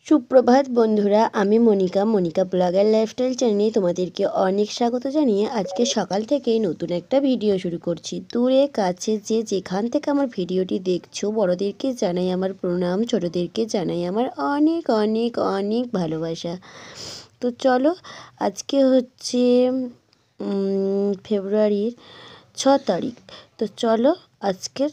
সুপ্রভাত বন্ধুরা, আমি মনিকা ব্লগার লাইফস্টাইল চ্যানেলে তোমাদেরকে অনেক স্বাগত জানিয়ে আজকে সকাল থেকেই নতুন একটা ভিডিও শুরু করছি। দূরে কাছে যে যেখান থেকে আমার ভিডিওটি দেখছো, বড়দেরকে জানাই আমার প্রণাম, ছোটদেরকে জানাই আমার অনেক অনেক অনেক ভালোবাসা। তো চলো, আজকে হচ্ছে ফেব্রুয়ারির 6 তারিখ। তো চলো আজকের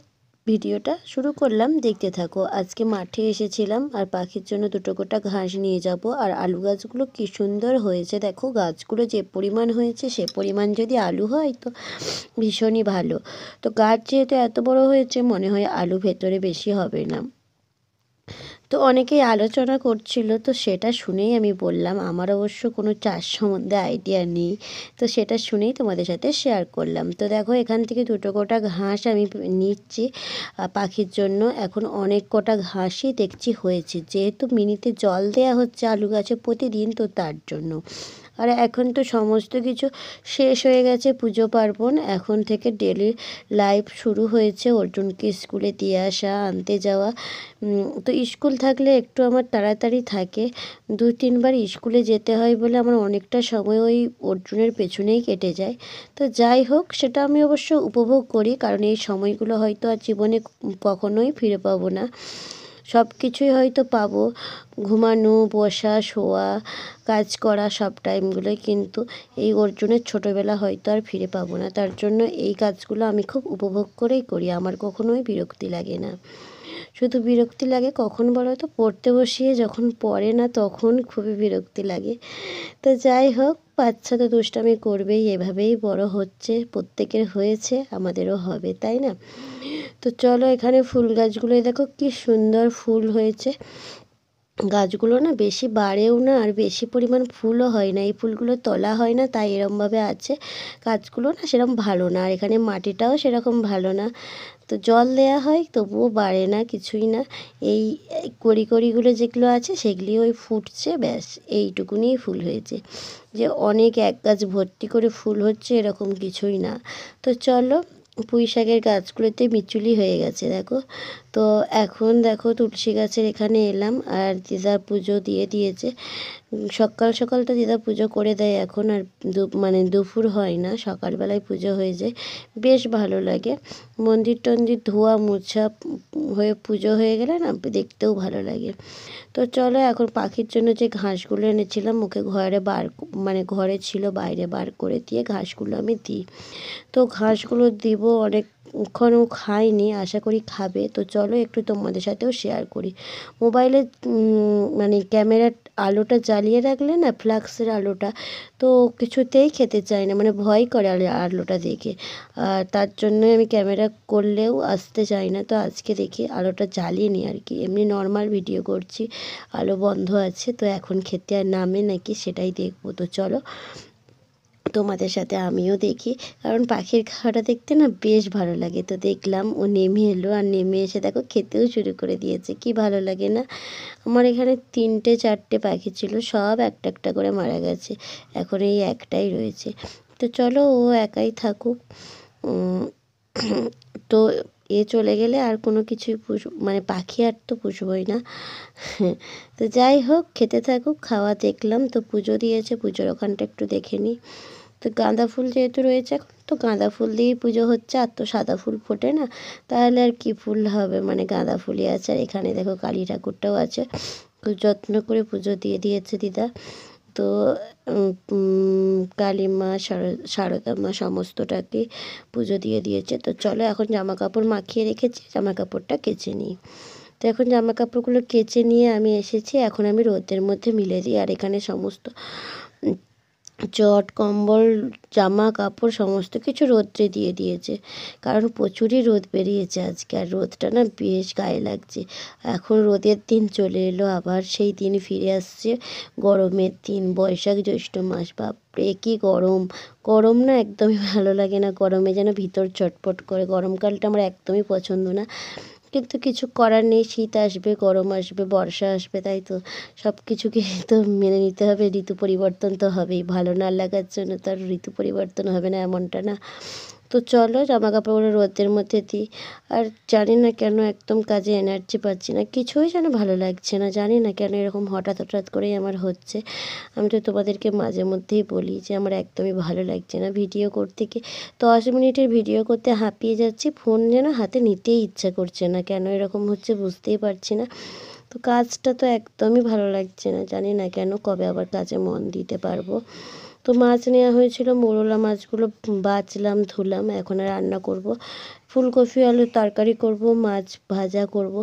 ভিডিওটা শুরু করলাম, দেখতে থাকো। আজকে মাঠে এসেছিলাম আর পাখির জন্য দুটো গোটা ঘাস নিয়ে যাব। আর আলু গাছগুলো কি সুন্দর হয়েছে দেখো, গাছগুলো যে পরিমাণ হয়েছে সে পরিমাণ যদি আলু হয় তো ভীষণই ভালো। তো গাছ যেহেতু এত বড় হয়েছে, মনে হয় আলু ভেতরে বেশি হবে না। তো অনেকেই আলোচনা করছিল, তো সেটা শুনেই আমি বললাম আমার অবশ্য কোনো চাষ সম্বন্ধে আইডিয়া নেই, তো সেটা শুনেই তোমাদের সাথে শেয়ার করলাম। তো দেখো, এখান থেকে দুটো গোটা ঘাস আমি নিচ্ছি পাখির জন্য। এখন অনেক কটা ঘাসই দেখছি হয়েছে, যেহেতু মিনিতে জল দেয়া হচ্ছে আলু গাছে প্রতিদিন, তো তার জন্য। আর এখন তো সমস্ত কিছু শেষ হয়ে গেছে, পুজো পার্বণ, এখন থেকে ডেলি লাইফ শুরু হয়েছে। অর্জুনকে স্কুলে দিয়ে আসা, আনতে যাওয়া। তো স্কুল থাকলে একটু আমার তাড়াতাড়ি থাকে, 2-3 বার স্কুলে যেতে হয় বলে আমার অনেকটা সময় ওই অর্জুনের পেছনেই কেটে যায়। তো যাই হোক, সেটা আমি অবশ্য উপভোগ করি, কারণ এই সময়গুলো হয়তো আর জীবনে কখনোই ফিরে পাবো না। সব কিছুই হয়তো পাবো, ঘুমানো, বসা, শোয়া, কাজ করা, সব টাইমগুলোই, কিন্তু এই অর্জুনের ছোটোবেলা হয়তো আর ফিরে পাবো না। তার জন্য এই কাজগুলো আমি খুব উপভোগ করেই করি, আমার কখনোই বিরক্তি লাগে না। শুধু বিরক্তি লাগে কখন বলো তো, পড়তে বসিয়ে যখন পড়ে না তখন খুবই বিরক্তি লাগে। তো যাই হোক, বাচ্চা তো দুষ্টামি করবেই, এভাবেই বড় হচ্ছে, প্রত্যেকের হয়েছে, আমাদেরও হবে, তাই না? তো চলো, এখানে ফুল গাছগুলোই দেখো কি সুন্দর ফুল হয়েছে। গাছগুলো না বেশি বাড়েও না, আর বেশি পরিমাণ ফুলও হয় না, এই ফুলগুলো তোলা হয় না, তাই এরমভাবে আছে। গাছগুলো না সেরকম ভালো না, আর এখানে মাটিটাও সেরকম ভালো না। তো জল দেয়া হয় তবুও বাড়ে না, কিছুই না। এই কড়িগুলো যেগুলো আছে সেগুলি ওই ফুটছে, ব্যাস এইটুকুনিই ফুল হয়েছে। যে অনেক এক গাছ ভর্তি করে ফুল হচ্ছে এরকম কিছুই না। তো চলো, পুঁই শাকের গাছগুলোতে মিচুলি হয়ে গেছে দেখো। তো এখন দেখো, তুলসী গাছের এখানে এলাম, আর দিদা পুজো দিয়ে দিয়েছে। সকাল সকাল তো দিদা পুজো করে দেয় এখন, আর মানে দুপুর হয় না, সকালবেলায় পুজো হয়ে যায়, বেশ ভালো লাগে। মন্দির টন্দির ধোয়া মোছা হয়ে পুজো হয়ে গেলে না দেখতেও ভালো লাগে। তো চলো, এখন পাখির জন্য যে ঘাসগুলো এনেছিলাম ওকে মানে ঘরে ছিল, বাইরে বার করে দিয়ে ঘাসগুলো আমি দিই। তো ঘাসগুলো দিব, অনেকক্ষণও খাইনি, আশা করি খাবে। তো চলো একটু তোমাদের সাথেও শেয়ার করি। মোবাইলে মানে ক্যামেরার আলোটা জ্বালিয়ে রাখলে না, ফ্ল্যাক্সের আলোটা, তো কিছুতেই খেতে চায় না, মানে ভয় করে আলোটা দেখে। আর তার জন্যই আমি ক্যামেরা করলেও আসতে চাই না। তো আজকে দেখি আলোটা জ্বালিয়ে নিই আর কি, এমনি নর্মাল ভিডিও করছি, আলো বন্ধ আছে। তো এখন খেতে আর নামে নাকি সেটাই দেখবো। তো চলো, তোমাদের সাথে আমিও দেখি, কারণ পাখির খাওয়াটা দেখতে না বেশ ভালো লাগে। তো দেখলাম ও নেমে এলো, আর নেমে এসে দেখো খেতেও শুরু করে দিয়েছে, কি ভালো লাগে না? আমার এখানে 3-4টে পাখি ছিল, সব একটা একটা করে মারা গেছে, এখন এই একটাই রয়েছে। তো চলো, ও একাই থাকুক। তো এ চলে গেলে আর কোনো কিছুই মানে পাখি আর তো পুষবই না। তো যাই হোক, খেতে থাকুক, খাওয়া দেখলাম। তো পুজো দিয়েছে, পুজোর ওখানটা একটু দেখে নিই। তো গাঁদা ফুল যেহেতু রয়েছে এখন, তো গাঁদা ফুল দিয়েই পুজো হচ্ছে, আর তো সাদা ফুল ফোটে না, তাহলে আর কি ফুল হবে, মানে গাঁদা ফুলই আছে। আর এখানে দেখো কালী ঠাকুরটাও আছে, খুব যত্ন করে পুজো দিয়ে দিয়েছে দিদা। তো কালী মা, সারদা মা সমস্তটাকে পুজো দিয়ে দিয়েছে। তো চলো, এখন জামা কাপড় মাখিয়ে রেখেছি, জামা কাপড়টা কেচে নিই। তো এখন জামা কাপড়গুলো কেচে নিয়ে আমি এসেছি, এখন আমি রোদের মধ্যে মিলে দিই। আর এখানে সমস্ত চট, কম্বল, জামা কাপড় সমস্ত কিছু রোদ্রে দিয়ে দিয়েছে, কারণ প্রচুরই রোদ বেরিয়েছে আজকে, আর রোদটা না বেশ গায়ে লাগছে। এখন রোদের দিন চলে এলো, আবার সেই দিন ফিরে আসছে, গরমের দিন, বৈশাখ জ্যৈষ্ঠ মাস। বাপরে কি গরম! গরম না একদমই ভালো লাগে না, গরমে যেন ভিতর চটপট করে, গরমকালটা আমার একদমই পছন্দ না। কিন্তু কিছু করার নেই, শীত আসবে, গরম আসবে, বর্ষা আসবে, তাই তো সব কিছুকে তো মেনে নিতে হবে। ঋতু পরিবর্তন তো হবেই, ভালো না লাগার জন্য তো আর ঋতু পরিবর্তন হবে না এমনটা না। তো চলো জামা কাপড়গুলো রোদের মধ্যে দিই। আর জানি না কেন একদম কাজে এনার্জি পাচ্ছি না, কিছুই যেন ভালো লাগছে না, জানি না কেন এরকম হঠাৎ হঠাৎ করেই আমার হচ্ছে। আমি তো তোমাদেরকে মাঝে মধ্যেই বলি যে আমার একদমই ভালো লাগছে না ভিডিও করতে, কি 10 মিনিটের ভিডিও করতে হাঁপিয়ে যাচ্ছি, ফোন যেন হাতে নিতেই ইচ্ছা করছে না, কেন এরকম হচ্ছে বুঝতেই পারছি না। তো কাজটা তো একদমই ভালো লাগছে না, জানি না কেন কবে আবার কাজে মন দিতে পারবো। তো মাছ নেওয়া হয়েছিল, মোরলা মাছগুলো বাছলাম, ধুলাম, এখন রান্না করব। ফুলকপি আলুর তরকারি করব, মাছ ভাজা করব।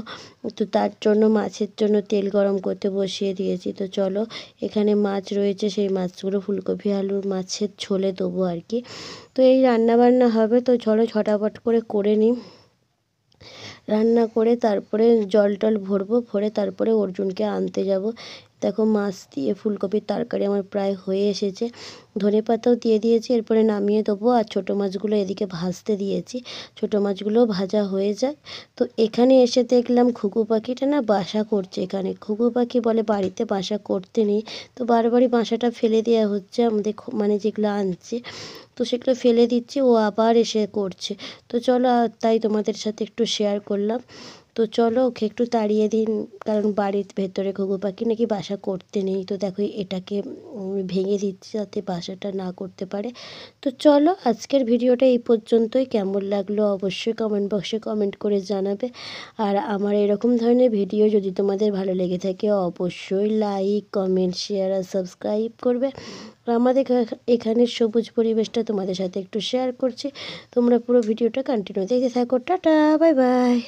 তো তার জন্য মাছের জন্য তেল গরম করতে বসিয়ে দিয়েছি। তো চলো, এখানে মাছ রয়েছে, সেই মাছগুলো ফুলকপি আলুর মাছের ঝোলে দেবো আর কি। তো এই রান্না বান্না হবে, তো চলো ঝটাপট করে নিই। রান্না করে তারপরে জল টল ভরবো, ভরে তারপরে অর্জুনকে আনতে যাব। দেখো মাছ দিয়ে ফুলকপির তরকারি আমার প্রায় হয়ে এসেছে, ধনেপাতাও দিয়ে দিয়েছি, এরপরে নামিয়ে দেবো। আর ছোটো মাছগুলো এদিকে ভাজতে দিয়েছি, ছোটো মাছগুলোও ভাজা হয়ে যাক। তো এখানে এসে দেখলাম ঘুঘু পাখিটা না বাসা করছে এখানে। ঘুঘু পাখি বলে বাড়িতে বাসা করতে নেই, তো বারবারই বাসাটা ফেলে দেওয়া হচ্ছে আমাদের, মানে যেগুলো আনছে তো সেগুলো ফেলে দিচ্ছি, ও আবার এসে করছে। তো চলো তাই তোমাদের সাথে একটু শেয়ার করলাম। তো চলো ওকে একটু তাড়িয়ে দিন, কারণ বাড়ির ভেতরে ঘুঘু পাখি নাকি বাসা করতে নেই। তো দেখো এটাকে ভেঙে দিচ্ছি যাতে বাসাটা না করতে পারে। তো চলো আজকের ভিডিওটা এই পর্যন্তই, কেমন লাগলো অবশ্যই কমেন্ট বক্সে কমেন্ট করে জানাবে। আর আমার এরকম ধরনের ভিডিও যদি তোমাদের ভালো লেগে থাকে অবশ্যই লাইক কমেন্ট শেয়ার আর সাবস্ক্রাইব করবে। আর আমাদের এখানের সবুজ পরিবেশটা তোমাদের সাথে একটু শেয়ার করছি, তোমরা পুরো ভিডিওটা কন্টিনিউ দেখতে থাকো। Tata, bye bye.